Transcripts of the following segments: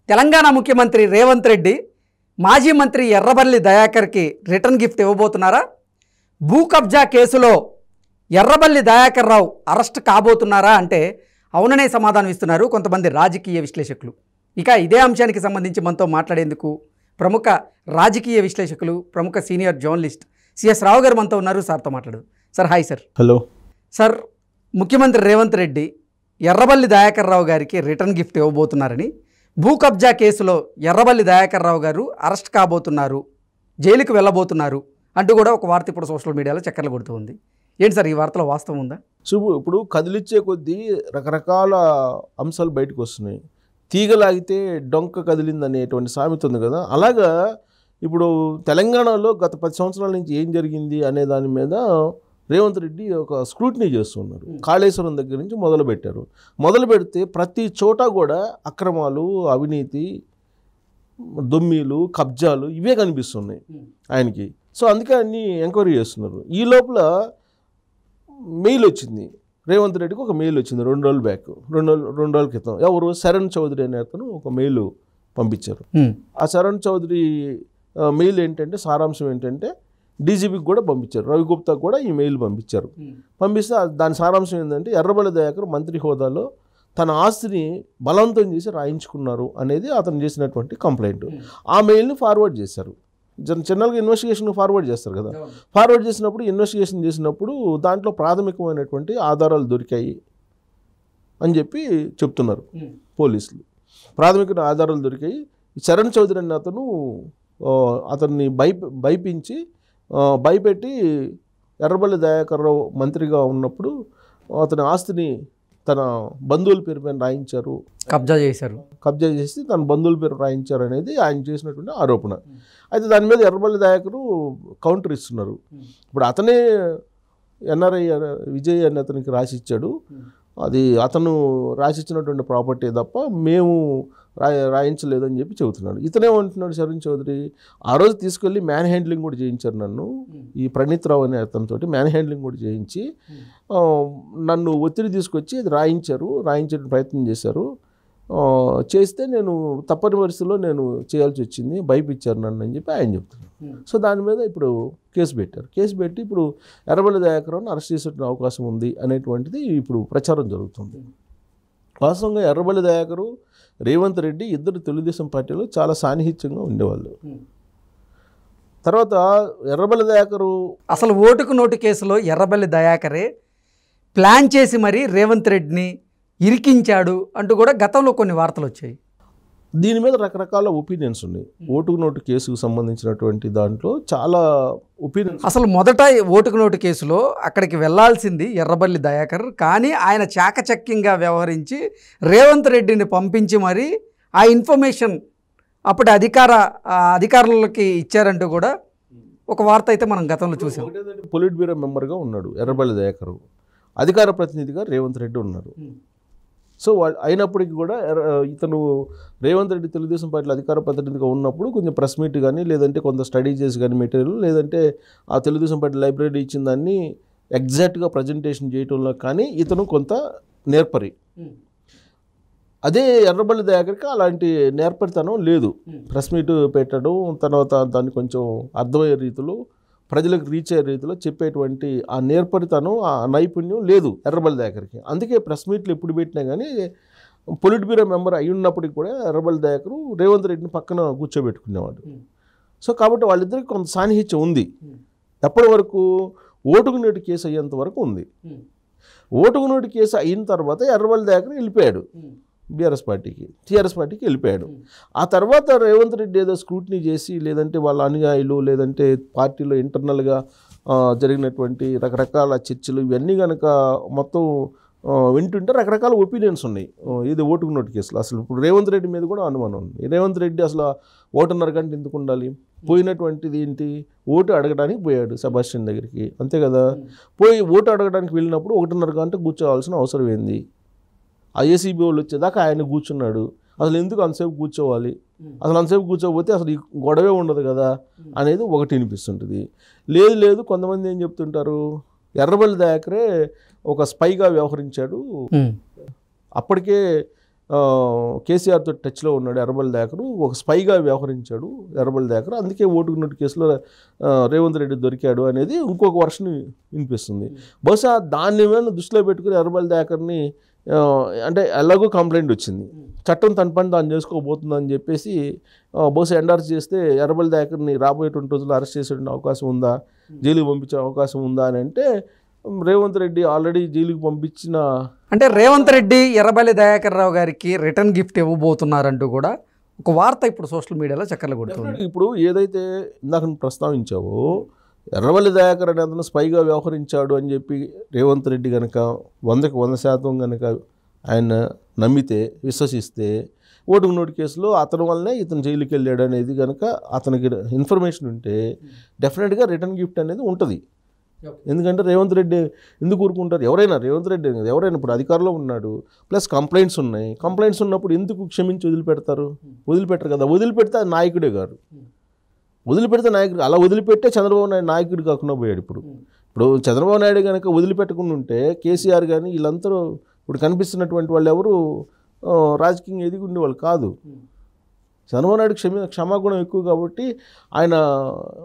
తెలంగాణ ముఖ్యమంత్రి రేవంత్ రెడ్డి మాజీ మంత్రి ఎర్రబెల్లి దయాకర్కి రిటర్న్ గిఫ్ట్ ఇవ్వబోతున్నారా? భూ కబ్జా కేసులో ఎర్రబెల్లి దయాకర్ రావు అరెస్ట్ కాబోతున్నారా అంటే అవుననే సమాధానం ఇస్తున్నారు కొంతమంది రాజకీయ విశ్లేషకులు. ఇక ఇదే అంశానికి సంబంధించి మనతో మాట్లాడేందుకు ప్రముఖ రాజకీయ విశ్లేషకులు, ప్రముఖ సీనియర్ జర్నలిస్ట్ సిఎస్ రావు గారు మనతో ఉన్నారు. సార్తో మాట్లాడదు. Sir hi sir. Hello sir. ముఖ్యమంత్రి రేవంత్ రెడ్డి ఎర్రబెల్లి దయాకర్ రావు గారికి రిటర్న్ గిఫ్ట్ ఇవ్వబోతున్నారని, భూ కబ్జా కేసులో ఎర్రబెల్లి దయాకర్ రావు గారు అరెస్ట్ కాబోతున్నారు, జైలుకు వెళ్ళబోతున్నారు అంటూ కూడా ఒక వార్త ఇప్పుడు సోషల్ మీడియాలో చక్కర్లు కొడుతూ ఉంది. ఏంటి సార్ ఈ వార్తలో వాస్తవం ఉందా? శుభు, ఇప్పుడు కదిలిచ్చే కొద్దీ రకరకాల అంశాలు బయటకు వస్తున్నాయి. తీగలాగితే డొంక కదిలింది అనేటువంటి సామెత ఉంది కదా, అలాగా ఇప్పుడు తెలంగాణలో గత 10 సంవత్సరాల నుంచి ఏం జరిగింది అనే దాని మీద రేవంత్ రెడ్డి ఒక స్క్రూటినీ చేస్తున్నారు. కాళేశ్వరం దగ్గర నుంచి మొదలు పెడితే ప్రతి చోట కూడా అక్రమాలు, అవినీతి, దొమ్మీలు, కబ్జాలు ఇవే కనిపిస్తున్నాయి ఆయనకి. సో అందుకే అన్ని ఎంక్వైరీ చేస్తున్నారు. ఈ లోపల మెయిల్ వచ్చింది, రేవంత్ రెడ్డికి ఒక మెయిల్ వచ్చింది 2 రోజుల బ్యాక్, 2 రోజుల క్రితం. ఎవరు? శరణ్ చౌదరి అనే అతను ఒక మెయిల్ పంపించారు. ఆ శరణ్ చౌదరి మెయిల్ ఏంటంటే, సారాంశం ఏంటంటే డీజీపీకి కూడా పంపించారు, రవిగుప్తాకు కూడా ఈ మెయిల్ పంపించారు. పంపిస్తే దాని సారాంశం ఏంటంటే ఎర్రబెల్లి దయాకర్ మంత్రి హోదాలో తన ఆస్తిని బలవంతం చేసి రాయించుకున్నారు అనేది అతను చేసినటువంటి కంప్లైంట్. ఆ మెయిల్ని ఫార్వర్డ్ చేశారు. జనరల్గా ఇన్వెస్టిగేషన్ ఫార్వర్డ్ చేస్తారు కదా, ఫార్వర్డ్ చేసినప్పుడు ఇన్వెస్టిగేషన్ చేసినప్పుడు దాంట్లో ప్రాథమికమైనటువంటి ఆధారాలు దొరికాయి అని చెప్పి చెప్తున్నారు పోలీసులు. ప్రాథమిక ఆధారాలు దొరికాయి. శరణ్ చౌదరి అనే అతన్ని భయపెట్టి ఎర్రబెల్లి దయాకర్ రావు మంత్రిగా ఉన్నప్పుడు అతని ఆస్తిని తన బంధువుల పేరు పైన రాయించారు, కబ్జా చేసి తన బంధువుల పేరు రాయించారు అనేది ఆయన చేసినటువంటి ఆరోపణ. అయితే దాని మీద ఎర్రబెల్లి దయాకరు కౌంటర్ ఇస్తున్నారు. ఇప్పుడు అతనే ఎన్ఆర్ఐ విజయ్ అని అతనికి రాసిచ్చాడు, అది అతను రాసిచ్చినటువంటి ప్రాపర్టీ తప్ప మేము రాయించలేదని చెప్పి చెబుతున్నాడు. ఇతనేమంటున్నాడు శరణ్ చౌదరి, ఆ రోజు తీసుకెళ్ళి మ్యాన్ హ్యాండ్లింగ్ కూడా చేయించారు నన్ను, ఈ ప్రణీత్ రావు అనే అతనితో మ్యాన్ హ్యాండ్లింగ్ కూడా చేయించి నన్ను ఒత్తిడి తీసుకొచ్చి అది రాయించే ప్రయత్నం చేశారు. చేస్తే నేను తప్పని పరిస్థితుల్లో నేను చేయాల్సి వచ్చింది, భయపించారు నన్ను అని చెప్పి ఆయన చెప్తున్నారు. సో దాని మీద ఇప్పుడు కేసు పెట్టి ఇప్పుడు ఎర్రబెల్లి దయాకర్ రావుని అరెస్ట్ చేసే అవకాశం ఉంది అనేటువంటిది ఇప్పుడు ప్రచారం జరుగుతుంది. వాస్తవంగా ఎర్రబెల్లి దయాకరు, రేవంత్ రెడ్డి ఇద్దరు తెలుగుదేశం పార్టీలో చాలా సాన్నిహిత్యంగా ఉండేవాళ్ళు. తర్వాత ఎర్రబెల్లి దయాకరు అసలు ఓటుకు నోటు కేసులో ఎర్రబెల్లి దయాకరే ప్లాన్ చేసి మరీ రేవంత్ రెడ్డిని ఇరికించాడు అంటూ కూడా గతంలో కొన్ని వార్తలు వచ్చాయి. దీని మీద రకరకాల ఒపీనియన్స్ ఉన్నాయి. ఓటుకు నోటు కేసుకు సంబంధించినటువంటి దాంట్లో చాలా ఒపీనియన్స్. అసలు మొదట ఓటుకు నోటు కేసులో అక్కడికి వెళ్లాల్సింది ఎర్రబెల్లి దయాకర్, కానీ ఆయన చాకచక్యంగా వ్యవహరించి రేవంత్ రెడ్డిని పంపించి మరి ఆ ఇన్ఫర్మేషన్ అప్పటి అధికారులకి ఇచ్చారంటూ కూడా ఒక వార్త అయితే మనం గతంలో చూసాం. పొలిట్ బ్యూరో మెంబర్గా ఉన్నాడు ఎర్రబెల్లి దయాకర్, అధికార ప్రతినిధిగా రేవంత్ రెడ్డి ఉన్నారు. సో అయినప్పటికీ కూడా ఇతను రేవంత్ రెడ్డి తెలుగుదేశం పార్టీలో అధికార ప్రతినిధిగా ఉన్నప్పుడు కొంచెం ప్రెస్ మీట్ కానీ, లేదంటే కొంత స్టడీ చేసి కానీ మెటీరియల్, లేదంటే ఆ తెలుగుదేశం పార్టీ లైబ్రరీ ఇచ్చిన దాన్ని ఎగ్జాక్ట్గా ప్రజెంటేషన్ చేయటంలో కానీ ఇతను కొంత నేర్పరి. అదే ఎర్రబెల్లి దయాకర్కి అలాంటి నేర్పరితనం లేదు. ప్రెస్ మీట్ పెట్టడం, తర్వాత దాన్ని కొంచెం అర్థమయ్యే రీతిలో, ప్రజలకు రీచ్ అయ్యే రీతిలో చెప్పేటువంటి ఆ నేర్పరితనం, ఆ నైపుణ్యం లేదు ఎర్రబెల్లి దయాకర్కి. అందుకే ప్రెస్ మీట్లు ఎప్పుడు పెట్టినా కానీ పొలిట్ బ్యూరో మెంబర్ అయి ఉన్నప్పటికీ కూడా ఎర్రబెల్లి దయాకరు రేవంత్ రెడ్డిని పక్కన కూర్చోబెట్టుకునేవాడు. సో కాబట్టి వాళ్ళిద్దరికి కొంత సాన్నిహిత్యం ఉంది. ఎప్పటి వరకు? ఓటుకు నోటు కేసు అయ్యేంత వరకు ఉంది. ఓటుకు నోటు కేసు అయిన తర్వాత ఎర్రబెల్లి దయాకర్ వెళ్ళిపోయాడు టీఆర్ఎస్ పార్టీకి వెళ్ళిపోయాడు. ఆ తర్వాత రేవంత్ రెడ్డి ఏదో స్క్రూటినీ చేసి, లేదంటే వాళ్ళ అనుయాయులు, లేదంటే పార్టీలో ఇంటర్నల్గా జరిగినటువంటి రకరకాల చర్చలు ఇవన్నీ కనుక మొత్తం వింటుంటే రకరకాల ఒపీనియన్స్ ఉన్నాయి ఇది ఓటుకు నోటు కేసులో. అసలు ఇప్పుడు రేవంత్ రెడ్డి మీద కూడా అనుమానం ఉంది. రేవంత్ రెడ్డి అసలు 1.5 గంట ఎందుకు ఉండాలి? పోయినటువంటిది ఏంటి? ఓటు అడగడానికి పోయాడు సెబాస్టియన్ దగ్గరికి, అంతే కదా. పోయి ఓటు అడగడానికి వెళ్ళినప్పుడు 1.5 గంట కూర్చోవాల్సిన అవసరం ఏంది? ఆ ఏసీబీ వాళ్ళు వచ్చేదాకా ఆయన కూర్చున్నాడు. అసలు ఎందుకు అంతసేపు కూర్చోవాలి? అసలు అంతసేపు కూర్చోకపోతే అసలు ఈ గొడవే ఉండదు కదా అనేది ఒకటి వినిపిస్తుంటుంది. లేదు కొంతమంది ఏం చెప్తుంటారు, ఎర్రబెల్లి దయాకరే ఒక స్పైగా వ్యవహరించాడు, అప్పటికే కేసీఆర్తో టచ్లో ఉన్నాడు ఎర్రబెల్లి దయాకర్, ఒక స్పైగా వ్యవహరించాడు ఎర్రబెల్లి దయాకర్, అందుకే ఓటుకు నోటు కేసులో రేవంత్ రెడ్డి దొరికాడు అనేది ఇంకొక వర్షన్ వినిపిస్తుంది. బహుశా దాన్ని మీద దృష్టిలో పెట్టుకుని ఎర్రబెల్లి దయాకర్ని అంటే ఎలాగో కంప్లైంట్ వచ్చింది, చట్టం తన పని తాను చేసుకోబోతుందని చెప్పేసి బహుశా ఎండార్స్ చేస్తే ఎర్రబెల్లి దయాకర్ని రాబోయేటువంటి రోజుల్లో అరెస్ట్ చేసే అవకాశం ఉందా, జైలుకి పంపించే అవకాశం ఉందా అని అంటే రేవంత్ రెడ్డి ఆల్రెడీ జైలుకి పంపించిన అంటే రేవంత్ రెడ్డి ఎర్రబెల్లి దయాకర్ రావు గారికి రిటర్న్ గిఫ్ట్ ఇవ్వబోతున్నారంటూ కూడా ఒక వార్త ఇప్పుడు సోషల్ మీడియాలో చక్కర్లు కొడుతుంది. ఇప్పుడు ఏదైతే ఇందాక నువ్వు ప్రస్తావించావో ఎర్రబెల్లి దయాకర్ అనే అతను స్పైగా వ్యవహరించాడు అని చెప్పి రేవంత్ రెడ్డి కనుక 100% కనుక ఆయన నమ్మితే విశ్వసిస్తే ఓటుకు నోటు కేసులో అతని వల్లనే ఇతను జైలుకి వెళ్ళాడు అనేది కనుక అతనికి ఇన్ఫర్మేషన్ ఉంటే డెఫినెట్గా రిటర్న్ గిఫ్ట్ అనేది ఉంటుంది. ఎందుకంటే రేవంత్ రెడ్డి ఎందుకు ఊరుకుంటారు, ఎవరైనా రేవంత్ రెడ్డి ఎవరైనా ఇప్పుడు అధికారంలో ఉన్నాడు, ప్లస్ కంప్లైంట్స్ ఉన్నాయి, కంప్లైంట్స్ ఉన్నప్పుడు ఎందుకు క్షమించి వదిలిపెడతారు, వదిలిపెట్టరు కదా, వదిలిపెడితే అది నాయకుడే గారు, వదిలిపెడితే నాయకుడు, అలా వదిలిపెట్టే చంద్రబాబు నాయుడు నాయకుడు కాకుండా పోయాడు. ఇప్పుడు చంద్రబాబు నాయుడు కనుక వదిలిపెట్టకుండా ఉంటే కేసీఆర్ కానీ వీళ్ళందరూ ఇప్పుడు కనిపిస్తున్నటువంటి వాళ్ళు ఎవరు రాజకీయంగా ఎదిగి ఉండేవాళ్ళు కాదు. చంద్రబాబు నాయుడు క్షమాగుణం ఎక్కువ కాబట్టి ఆయన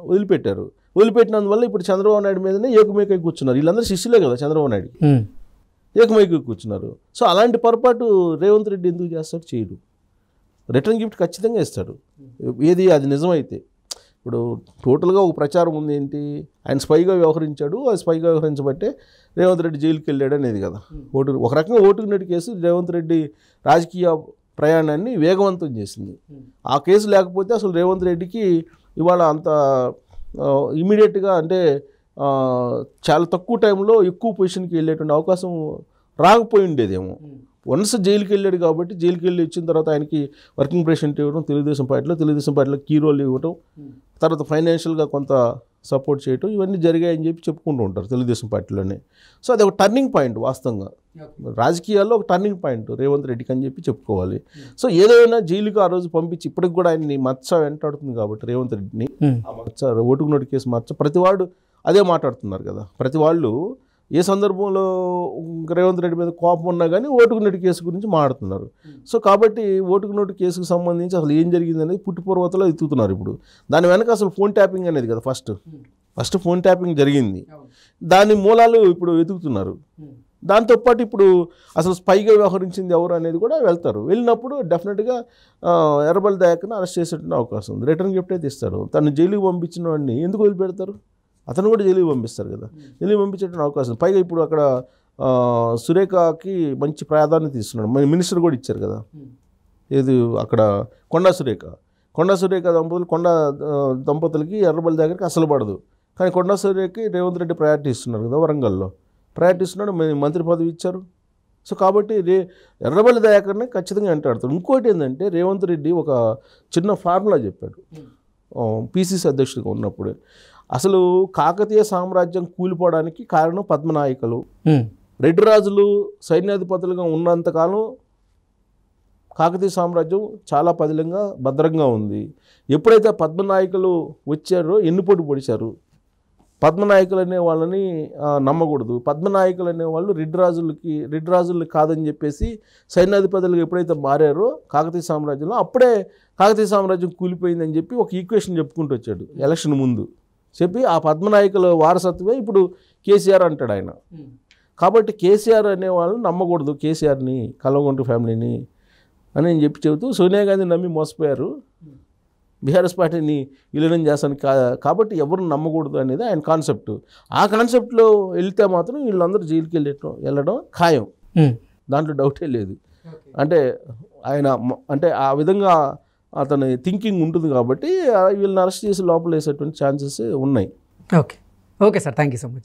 వదిలిపెట్టారు. వదిలిపెట్టినందువల్ల ఇప్పుడు చంద్రబాబు నాయుడు మీదనే ఏకమైకై కూర్చున్నారు. వీళ్ళందరూ శిష్యులే కదా చంద్రబాబు నాయుడు, ఏకమైకై కూర్చున్నారు. సో అలాంటి పొరపాటు రేవంత్ రెడ్డి ఎందుకు చేస్తాడు, చేయడు. రిటర్న్ గిఫ్ట్ ఖచ్చితంగా ఇస్తాడు, ఏది అది నిజమైతే. ఇప్పుడు టోటల్గా ఒక ప్రచారం ఉంది ఏంటి, ఆయన స్పైగా వ్యవహరించాడు, ఆ స్పైగా వ్యవహరించబట్టే రేవంత్ రెడ్డి జైలుకి వెళ్ళాడు అనేది కదా. ఒక రకంగా ఓటుకు నోటు కేసు రేవంత్ రెడ్డి రాజకీయ ప్రయాణాన్ని వేగవంతం చేసింది. ఆ కేసు లేకపోతే అసలు రేవంత్ రెడ్డికి ఇవాళ అంత ఇమీడియట్గా అంటే చాలా తక్కువ టైంలో ఎక్కువ పొజిషన్కి వెళ్ళేటువంటి అవకాశం రాకపోయి ఉండేదేమో. వన్స్ జైలుకి వెళ్ళాడు కాబట్టి జైలుకి వెళ్ళి వచ్చిన తర్వాత ఆయనకి వర్కింగ్ ప్రెసిడెంట్ ఇవ్వడం, తెలుగుదేశం పార్టీలో కీ రోల్ ఇవ్వడం, తర్వాత ఫైనాన్షియల్గా కొంత సపోర్ట్ చేయటం, ఇవన్నీ జరిగాయని చెప్పి చెప్పుకుంటూ ఉంటారు తెలుగుదేశం పార్టీలోనే. సో అది ఒక టర్నింగ్ పాయింట్, వాస్తవంగా రాజకీయాల్లో ఒక టర్నింగ్ పాయింట్ రేవంత్ రెడ్డికి అని చెప్పి చెప్పుకోవాలి. సో ఏదైనా జైలుకి ఆ రోజు పంపించి ఇప్పటికి కూడా ఆయన్ని మచ్చ వెంటాడుతుంది కాబట్టి రేవంత్ రెడ్డిని ఆ మచ్చ ఓటుకు నోటు కేసు మచ్చ ప్రతివాడు అదే మాట్లాడుతున్నారు కదా. ప్రతి వాళ్ళు ఏ సందర్భంలో రేవంత్ రెడ్డి మీద కోపం ఉన్నా కానీ ఓటుకు నోటు కేసు గురించి మాట్లాడుతున్నారు. సో కాబట్టి ఓటుకు నోటు కేసుకు సంబంధించి అసలు ఏం జరిగింది అనేది పుట్టుపూర్వతలో ఎత్తుతున్నారు. ఇప్పుడు దాని వెనక అసలు ఫోన్ ట్యాపింగ్ అనేది కదా ఫస్ట్ ఫోన్ ట్యాపింగ్ జరిగింది, దాని మూలాలు ఇప్పుడు వెతుకుతున్నారు. దాంతోపాటు ఇప్పుడు అసలు స్పైగా వ్యవహరించింది ఎవరు అనేది కూడా వెళ్తారు. వెళ్ళినప్పుడు డెఫినెట్గా ఎర్రబెల్లి దయాకర్ని అరెస్ట్ చేసేటువంటి అవకాశం ఉంది. రిటర్న్ గిఫ్ట్ అయితే ఇస్తారు. తను జైలుకి పంపించిన వాడిని ఎందుకు వదిలిపెడతారు, అతను కూడా జైలుకి పంపిస్తారు కదా, జైలుకి పంపించేటువంటి అవకాశం. పైగా ఇప్పుడు అక్కడ సురేఖకి మంచి ప్రాధాన్యత ఇస్తున్నాడు, మినిస్టర్ కూడా ఇచ్చారు కదా. ఏది అక్కడ కొండా సురేఖ దంపతులకి ఎర్రబెల్లి దగ్గరికి అసలు పడదు, కానీ కొండా సురేఖకి రేవంత్ రెడ్డి ప్రయారిటీ ఇస్తున్నారు కదా, వరంగల్లో ప్రయారిటీ ఇస్తున్నాడు, మంత్రి పదవి ఇచ్చారు. సో కాబట్టి ఎర్రబెల్లి దయాకర్ని ఖచ్చితంగా వెంటాడుతాడు. ఇంకోటి ఏంటంటే రేవంత్ రెడ్డి ఒక చిన్న ఫార్ములా చెప్పాడు పిసిసి అధ్యక్షుడిగా ఉన్నప్పుడు. అసలు కాకతీయ సామ్రాజ్యం కూలిపోవడానికి కారణం పద్మనాయకులు. రెడ్డి రాజులు సైన్యాధిపతులుగా ఉన్నంతకాలం కాకతీయ సామ్రాజ్యం చాలా పదిలంగా భద్రంగా ఉంది. ఎప్పుడైతే పద్మనాయకులు వచ్చారో ఎన్నుపోటు పొడిచారు. పద్మనాయకులు అనే వాళ్ళని నమ్మకూడదు, పద్మనాయకులు అనేవాళ్ళు రెడ్డి రాజులు కాదని చెప్పేసి సైన్యాధిపతులుగా ఎప్పుడైతే మారారో కాకతీయ సామ్రాజ్యంలో, అప్పుడే కాకతీయ సామ్రాజ్యం కూలిపోయిందని చెప్పి ఒక ఈక్వేషన్ చెప్పుకుంటూ వచ్చాడు ఎలక్షన్ ముందు. చెప్పి ఆ పద్మనాయకుల వారసత్వమే ఇప్పుడు కేసీఆర్ అంటాడు ఆయన. కాబట్టి కేసీఆర్ అనే వాళ్ళని నమ్మకూడదు, కేసీఆర్ని కల్వకుంట్ల ఫ్యామిలీని అని చెప్పి చెబుతూ సోనియా గాంధీ నమ్మి మోసపోయారు, బీఆర్ఎస్ పార్టీని విలీనం చేస్తాను కాబట్టి ఎవరు నమ్మకూడదు అనేది ఆయన కాన్సెప్ట్. ఆ కాన్సెప్ట్లో వెళ్తే మాత్రం వీళ్ళందరూ జైలుకి వెళ్ళడం ఖాయం, దాంట్లో డౌటే లేదు. అంటే ఆయన అంటే ఆ విధంగా అతని థింకింగ్ ఉంటుంది కాబట్టి వీళ్ళని అరెస్ట్ చేసి లోపల వేసేటువంటి ఛాన్సెస్ ఉన్నాయి. Okay sir, thank you so much.